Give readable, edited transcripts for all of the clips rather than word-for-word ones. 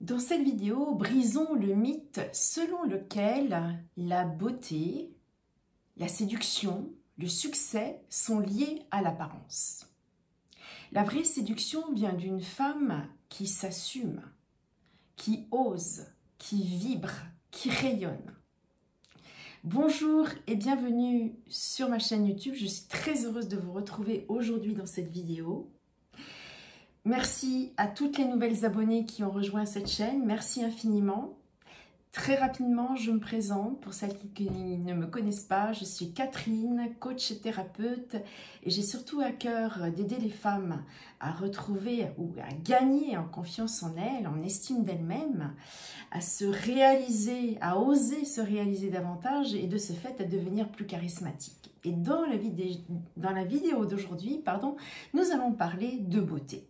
Dans cette vidéo, brisons le mythe selon lequel la beauté, la séduction, le succès sont liés à l'apparence. La vraie séduction vient d'une femme qui s'assume, qui ose, qui vibre, qui rayonne. Bonjour et bienvenue sur ma chaîne YouTube. Je suis très heureuse de vous retrouver aujourd'hui dans cette vidéo. Merci à toutes les nouvelles abonnées qui ont rejoint cette chaîne. Merci infiniment. Très rapidement, je me présente pour celles qui ne me connaissent pas. Je suis Catherine, coach et thérapeute et j'ai surtout à cœur d'aider les femmes à retrouver ou à gagner en confiance en elles, en estime d'elles-mêmes, à se réaliser, à oser se réaliser davantage et de ce fait à devenir plus charismatique. Et dans la vidéo d'aujourd'hui, nous allons parler de beauté.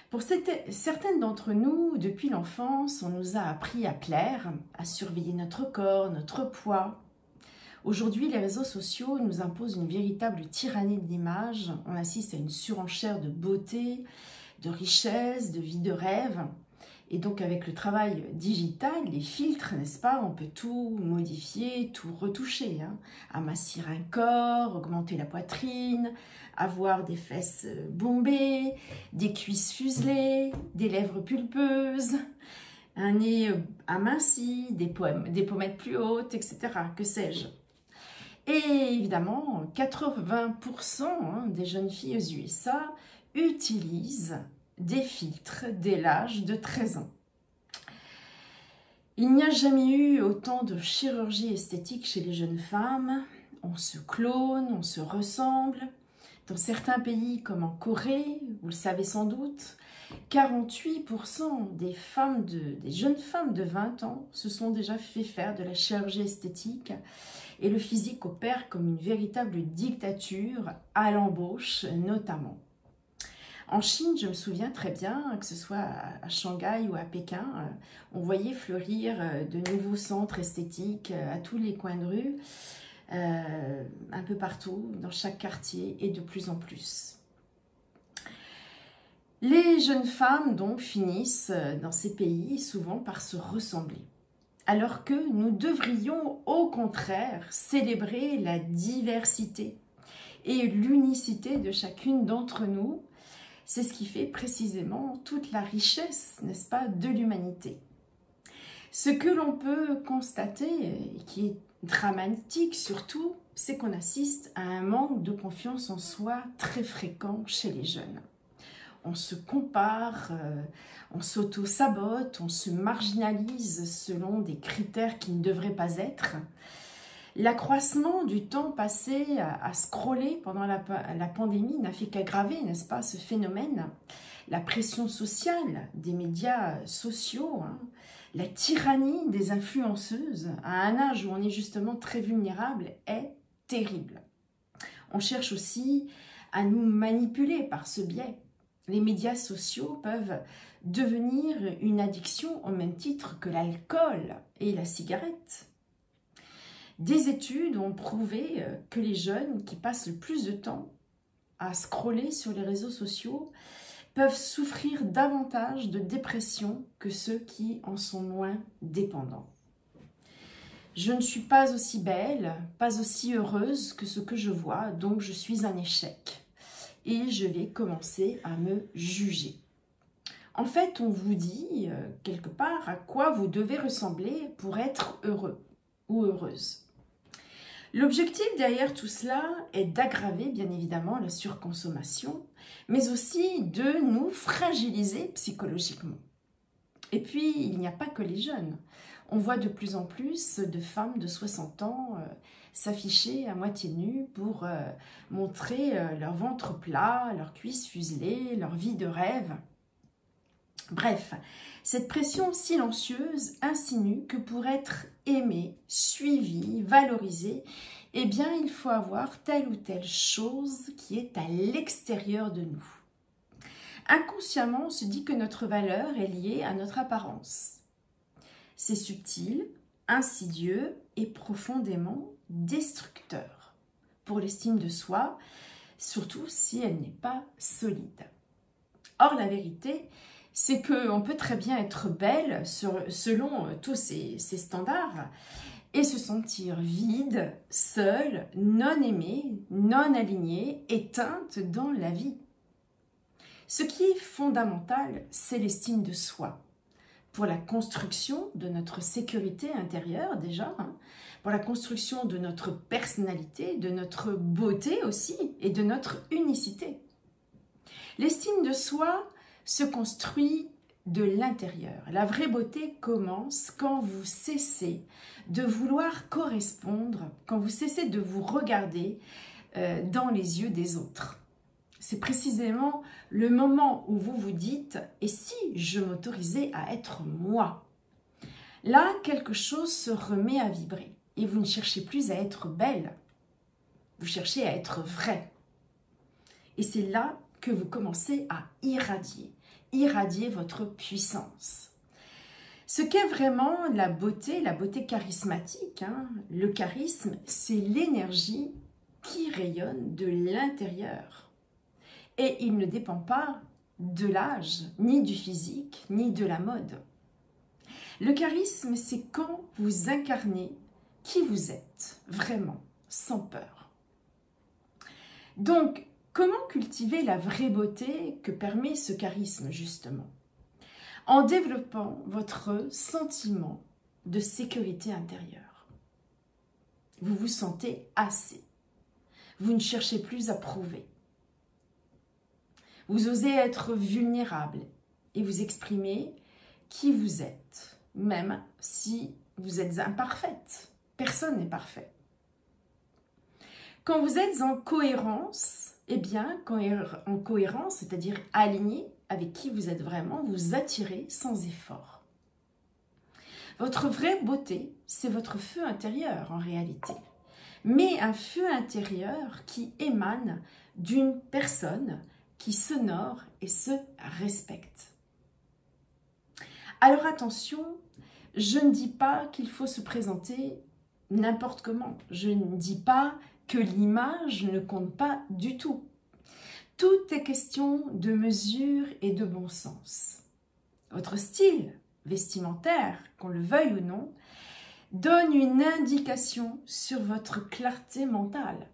Pour certaines d'entre nous, depuis l'enfance, on nous a appris à plaire, à surveiller notre corps, notre poids. Aujourd'hui, les réseaux sociaux nous imposent une véritable tyrannie de l'image. On assiste à une surenchère de beauté, de richesse, de vie de rêve. Et donc avec le travail digital, les filtres, n'est-ce pas, on peut tout modifier, tout retoucher. Amincir un corps, augmenter la poitrine, avoir des fesses bombées, des cuisses fuselées, des lèvres pulpeuses, un nez aminci, des pommettes plus hautes, etc. Que sais-je. Et évidemment, 80% des jeunes filles aux USA utilisent des filtres dès l'âge de 13 ans. Il n'y a jamais eu autant de chirurgie esthétique chez les jeunes femmes. On se clone, on se ressemble. Dans certains pays comme en Corée, vous le savez sans doute, 48% des jeunes femmes de 20 ans se sont déjà fait faire de la chirurgie esthétique et le physique opère comme une véritable dictature à l'embauche notamment. En Chine, je me souviens très bien, que ce soit à Shanghai ou à Pékin, on voyait fleurir de nouveaux centres esthétiques à tous les coins de rue, un peu partout, dans chaque quartier et de plus en plus. Les jeunes femmes donc finissent dans ces pays souvent par se ressembler, alors que nous devrions au contraire célébrer la diversité et l'unicité de chacune d'entre nous. C'est ce qui fait précisément toute la richesse, n'est-ce pas, de l'humanité. Ce que l'on peut constater, et qui est dramatique surtout, c'est qu'on assiste à un manque de confiance en soi très fréquent chez les jeunes. On se compare, on s'auto-sabote, on se marginalise selon des critères qui ne devraient pas être. L'accroissement du temps passé à scroller pendant la pandémie n'a fait qu'aggraver, n'est-ce pas, ce phénomène. La pression sociale des médias sociaux, la tyrannie des influenceuses à un âge où on est justement très vulnérable est terrible. On cherche aussi à nous manipuler par ce biais. Les médias sociaux peuvent devenir une addiction au même titre que l'alcool et la cigarette. Des études ont prouvé que les jeunes qui passent le plus de temps à scroller sur les réseaux sociaux peuvent souffrir davantage de dépression que ceux qui en sont moins dépendants. Je ne suis pas aussi belle, pas aussi heureuse que ce que je vois, donc je suis un échec. Et je vais commencer à me juger. En fait, on vous dit quelque part à quoi vous devez ressembler pour être heureux ou heureuse. L'objectif derrière tout cela est d'aggraver bien évidemment la surconsommation, mais aussi de nous fragiliser psychologiquement. Et puis, il n'y a pas que les jeunes. On voit de plus en plus de femmes de 60 ans s'afficher à moitié nues pour montrer leur ventre plat, leurs cuisses fuselées, leur vie de rêve. Bref, cette pression silencieuse insinue que pour être aimé, suivi, valorisé, eh bien, il faut avoir telle ou telle chose qui est à l'extérieur de nous. Inconsciemment, on se dit que notre valeur est liée à notre apparence. C'est subtil, insidieux et profondément destructeur pour l'estime de soi, surtout si elle n'est pas solide. Or, la vérité, c'est qu'on peut très bien être belle selon tous ces standards et se sentir vide, seule, non aimée, non alignée, éteinte dans la vie. Ce qui est fondamental, c'est l'estime de soi. Pour la construction de notre sécurité intérieure déjà, pour la construction de notre personnalité, de notre beauté aussi et de notre unicité. L'estime de soi se construit de l'intérieur. La vraie beauté commence quand vous cessez de vouloir correspondre, quand vous cessez de vous regarder dans les yeux des autres. C'est précisément le moment où vous vous dites « et si je m'autorisais à être moi ?» Là, quelque chose se remet à vibrer et vous ne cherchez plus à être belle, vous cherchez à être vraie. Et c'est là que vous commencez à irradier votre puissance. Ce qu'est vraiment la beauté charismatique, le charisme, c'est l'énergie qui rayonne de l'intérieur. Et il ne dépend pas de l'âge, ni du physique, ni de la mode. Le charisme, c'est quand vous incarnez qui vous êtes, vraiment, sans peur. Donc, comment cultiver la vraie beauté que permet ce charisme, justement? En développant votre sentiment de sécurité intérieure. Vous vous sentez assez. Vous ne cherchez plus à prouver. Vous osez être vulnérable et vous exprimer qui vous êtes, même si vous êtes imparfaite. Personne n'est parfait. Quand vous êtes en cohérence, en cohérence, c'est-à-dire aligné avec qui vous êtes vraiment, vous attirez sans effort. Votre vraie beauté, c'est votre feu intérieur en réalité. Mais un feu intérieur qui émane d'une personne qui s'honore et se respecte. Alors attention, je ne dis pas qu'il faut se présenter n'importe comment. Je ne dis pas que l'image ne compte pas du tout. Tout est question de mesure et de bon sens. Votre style vestimentaire, qu'on le veuille ou non, donne une indication sur votre clarté mentale.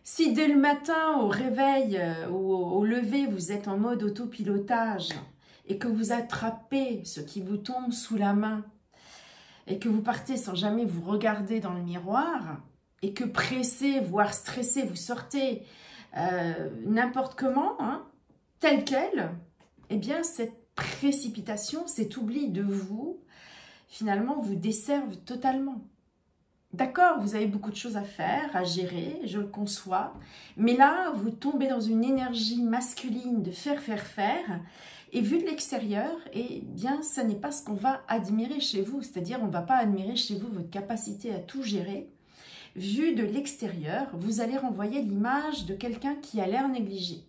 Si dès le matin, au réveil ou au lever, vous êtes en mode autopilotage et que vous attrapez ce qui vous tombe sous la main et que vous partez sans jamais vous regarder dans le miroir et que pressé, voire stressé, vous sortez n'importe comment, tel quel, eh bien cette précipitation, cet oubli de vous, finalement vous desserve totalement. D'accord, vous avez beaucoup de choses à faire, à gérer, je le conçois, mais là, vous tombez dans une énergie masculine de faire, et vu de l'extérieur, eh bien, ça n'est pas ce qu'on va admirer chez vous, c'est-à-dire on ne va pas admirer chez vous votre capacité à tout gérer. Vu de l'extérieur, vous allez renvoyer l'image de quelqu'un qui a l'air négligé.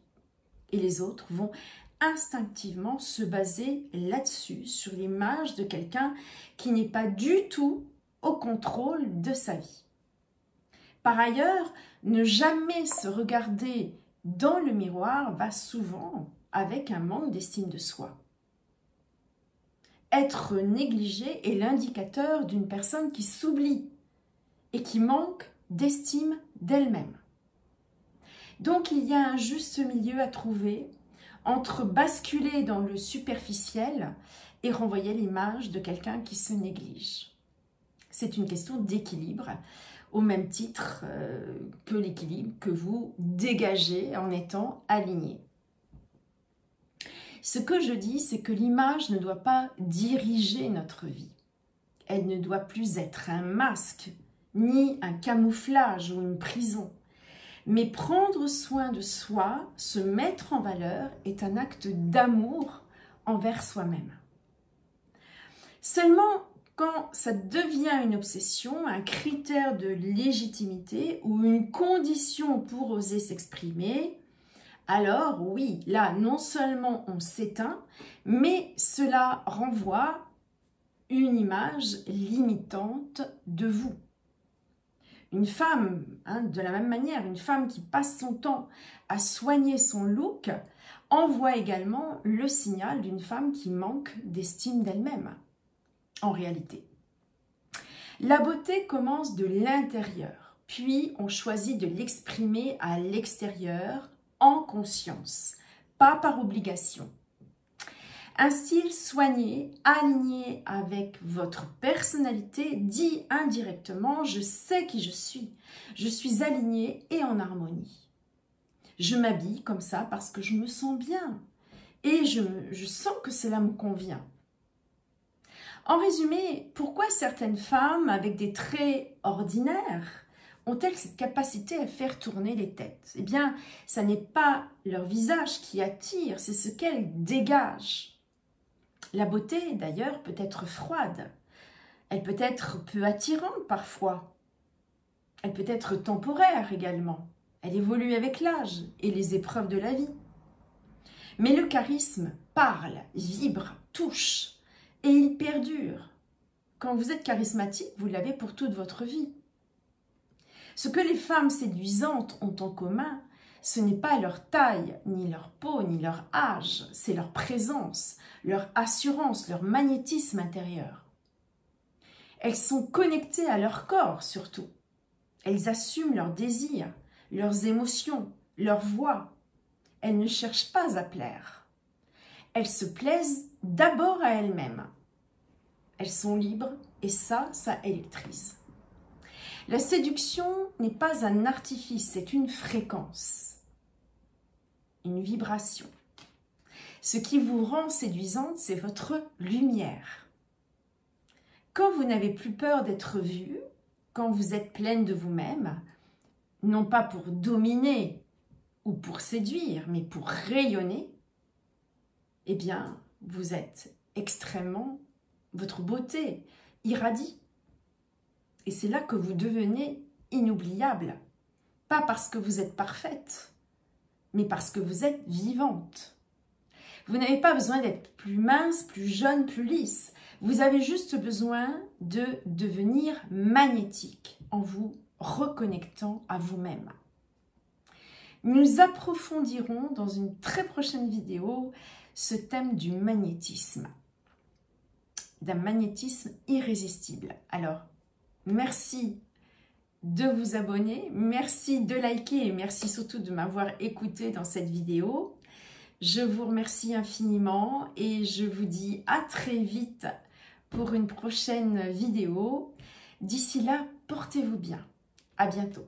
Et les autres vont instinctivement se baser là-dessus, sur l'image de quelqu'un qui n'est pas du tout au contrôle de sa vie. Par ailleurs, ne jamais se regarder dans le miroir va souvent avec un manque d'estime de soi. Être négligé est l'indicateur d'une personne qui s'oublie et qui manque d'estime d'elle-même. Donc il y a un juste milieu à trouver entre basculer dans le superficiel et renvoyer l'image de quelqu'un qui se néglige. C'est une question d'équilibre, au même titre que l'équilibre que vous dégagez en étant aligné. Ce que je dis, c'est que l'image ne doit pas diriger notre vie. Elle ne doit plus être un masque, ni un camouflage ou une prison. Mais prendre soin de soi, se mettre en valeur, est un acte d'amour envers soi-même. Seulement, quand ça devient une obsession, un critère de légitimité ou une condition pour oser s'exprimer, alors oui, là, non seulement on s'éteint, mais cela renvoie une image limitante de vous. Une femme, de la même manière, une femme qui passe son temps à soigner son look, envoie également le signal d'une femme qui manque d'estime d'elle-même, en réalité. La beauté commence de l'intérieur, puis on choisit de l'exprimer à l'extérieur, en conscience, pas par obligation. Un style soigné, aligné avec votre personnalité, dit indirectement « je sais qui je suis alignée et en harmonie ». Je m'habille comme ça parce que je me sens bien et je sens que cela me convient. En résumé, pourquoi certaines femmes avec des traits ordinaires ont-elles cette capacité à faire tourner les têtes? Eh bien, ça n'est pas leur visage qui attire, c'est ce qu'elles dégagent. La beauté, d'ailleurs, peut être froide. Elle peut être peu attirante parfois. Elle peut être temporaire également. Elle évolue avec l'âge et les épreuves de la vie. Mais le charisme parle, vibre, touche et il perdure. Quand vous êtes charismatique, vous l'avez pour toute votre vie. Ce que les femmes séduisantes ont en commun, ce n'est pas leur taille, ni leur peau, ni leur âge, c'est leur présence, leur assurance, leur magnétisme intérieur. Elles sont connectées à leur corps surtout. Elles assument leurs désirs, leurs émotions, leur voix. Elles ne cherchent pas à plaire. Elles se plaisent d'abord à elles-mêmes. Elles sont libres et ça électrise. La séduction n'est pas un artifice, c'est une fréquence, une vibration. Ce qui vous rend séduisante, c'est votre lumière. Quand vous n'avez plus peur d'être vue, quand vous êtes pleine de vous-même, non pas pour dominer ou pour séduire, mais pour rayonner, eh bien, vous êtes extrêmement, votre beauté irradie. Et c'est là que vous devenez inoubliable. Pas parce que vous êtes parfaite, mais parce que vous êtes vivante. Vous n'avez pas besoin d'être plus mince, plus jeune, plus lisse. Vous avez juste besoin de devenir magnétique en vous reconnectant à vous-même. Nous approfondirons dans une très prochaine vidéo ce thème du magnétisme, d'un magnétisme irrésistible. Alors, merci de vous abonner, merci de liker et merci surtout de m'avoir écouté dans cette vidéo. Je vous remercie infiniment et je vous dis à très vite pour une prochaine vidéo. D'ici là, portez-vous bien. À bientôt.